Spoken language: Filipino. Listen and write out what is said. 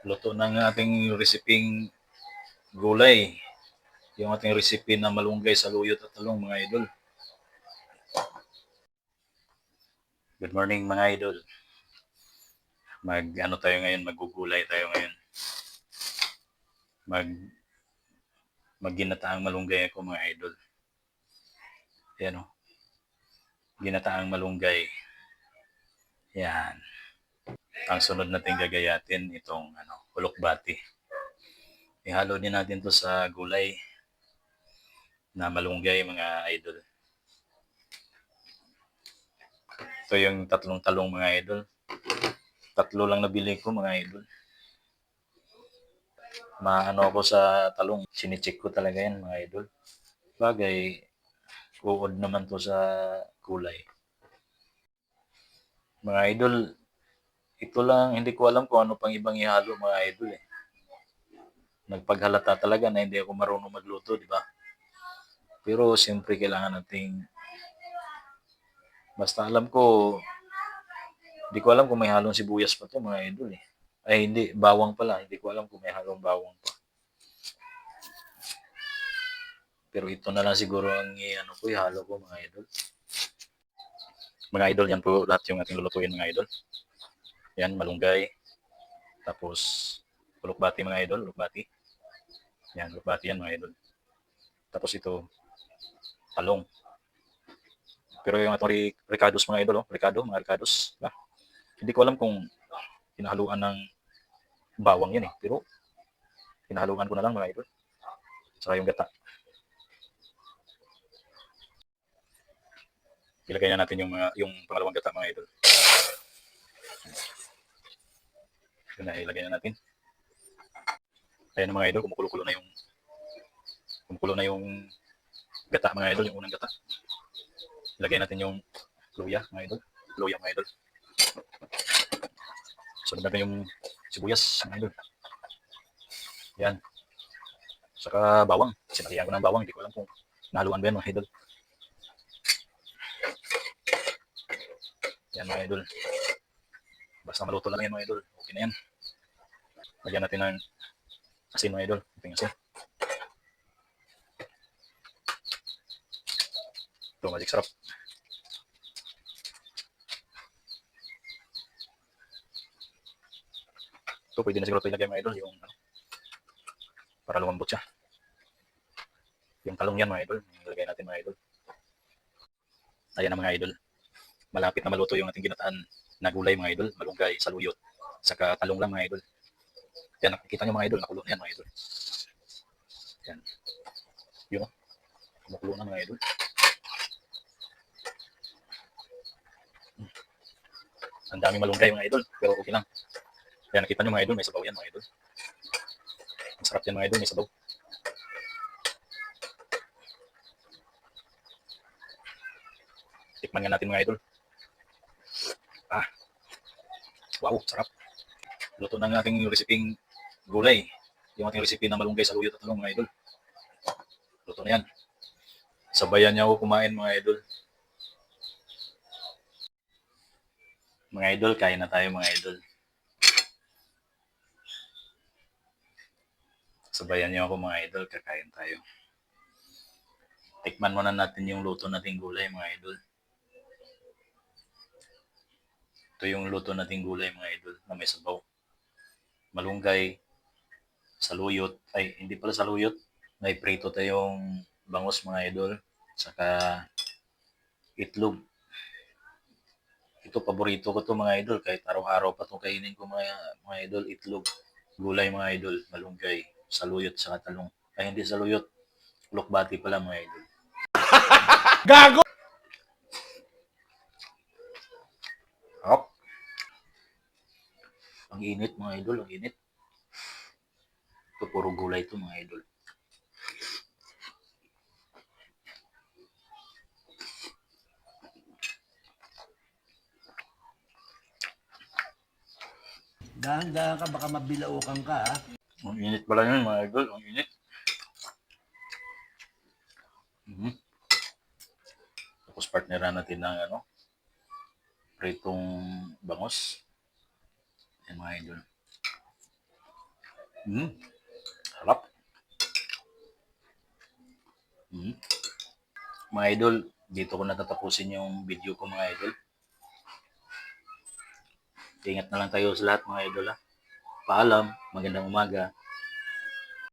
Luto ng ating reseping gulay. Yung ating recipe na malunggay, saluyot at talong mga idol. Good morning mga idol. Mag-ano tayo ngayon, maggugulay tayo ngayon. Mag Magginataang malunggay ako mga idol. Ayan o. Ginataang malunggay. Yan. Ang sunod natin gagayatin itong ulokbati. Ihalo din natin to sa gulay na malunggay mga idol. Ito yung tatlong talong mga idol. Tatlo lang nabili ko mga idol. Maano ako sa talong. Sinicheck ko talaga yan mga idol. Bagay, uod naman to sa gulay. Mga idol, ito lang, hindi ko alam kung ano pang ibang ihalo mga idol eh. Nagpaghalata talaga na hindi ako marunong magluto, di ba? Pero siyempre kailangan nating, basta alam ko, hindi ko alam kung may halong sibuyas pa to mga idol eh. Ay hindi, bawang pala. Hindi ko alam kung may halong bawang pa. Pero ito na lang siguro ang ihalo ko mga idol. Mga idol, yan po lahat yung ating lulutuin mga idol. Yan, malunggay. Tapos, ulokbati mga idol, ulokbati. Yan, ulokbati yan mga idol. Tapos ito, talong. Pero yung atong ricados mga idol, mga ricados. Diba? Hindi ko alam kung hinahaluan ng bawang yan eh. Pero, hinahaluan ko na lang mga idol. Saka yung gata. Ilagay na natin yung pangalawang gata mga idol. Yun na, ilagay na natin. Ayan na mga idol, kumukulo na yung gata mga idol, yung unang gata. Ilagay natin yung luya mga idol. Luya mga idol. Sunod natin yung sibuyas mga idol. Yan. Saka bawang. Sinalihan ko ng bawang. Hindi ko alam kung nahaluan ba yan mga idol. Yan mga idol. Basta maluto lang yan mga idol. Okay na yan. Lagyan natin ng asin mga idol. Ito yung asin. Ito, magic sarap. Ito, pwede na siguro ito ilagay mga idol. Yung, para lumambot siya. Yung talong yan mga idol. Ilagay natin mga idol. Ayan na mga idol. Malapit na maluto yung ating ginataan na gulay mga idol. Malunggay, saluyot. Saka talong lang mga idol. Yan, nakikita nyo mga idol. Nakulo na yan mga idol. Yan. Yun. Kumukulo na mga idol. Ang daming malunggay mga idol. Pero okay lang. Yan, nakita nyo mga idol. May sabaw yan mga idol. Ang sarap yan mga idol. May sabaw. Tikman nga natin mga idol. Ah. Wow, sarap. Luto ng ating reseping gulay. Yung ating recipe na malunggay, saluyot at talong mga idol. Luto na yan. Sabayan niya ako kumain mga idol. Mga idol, kain na tayo mga idol. Sabayan niyo ako mga idol, kakain tayo. Tikman muna natin yung luto nating gulay mga idol. Ito yung luto nating gulay mga idol na may sabaw. Malunggay, saluyot, ay hindi pala saluyot. May prito tayong bangus mga idol. Saka itlog. Ito paborito ko to mga idol kahit araw-araw pa itong kainin ko mga idol, itlog, gulay mga idol, malunggay, saluyot sa talong. Ay hindi saluyot, ulokbati pala mga idol. Gago! Hop. Ang init mga idol, ang init. Ito puro gulay to mga idol. Dahan-dahan ka, baka mabilaukan ka, ha? Ang init pala yun mga idol, ang init. Mm-hmm. Tapos partneran natin ng pritong bangos. Yan mga idol. Harap. Mga idol, dito ko natatapusin yung video ko mga idol. Ingat na lang tayo sa lahat mga idol ha. Paalam, magandang umaga.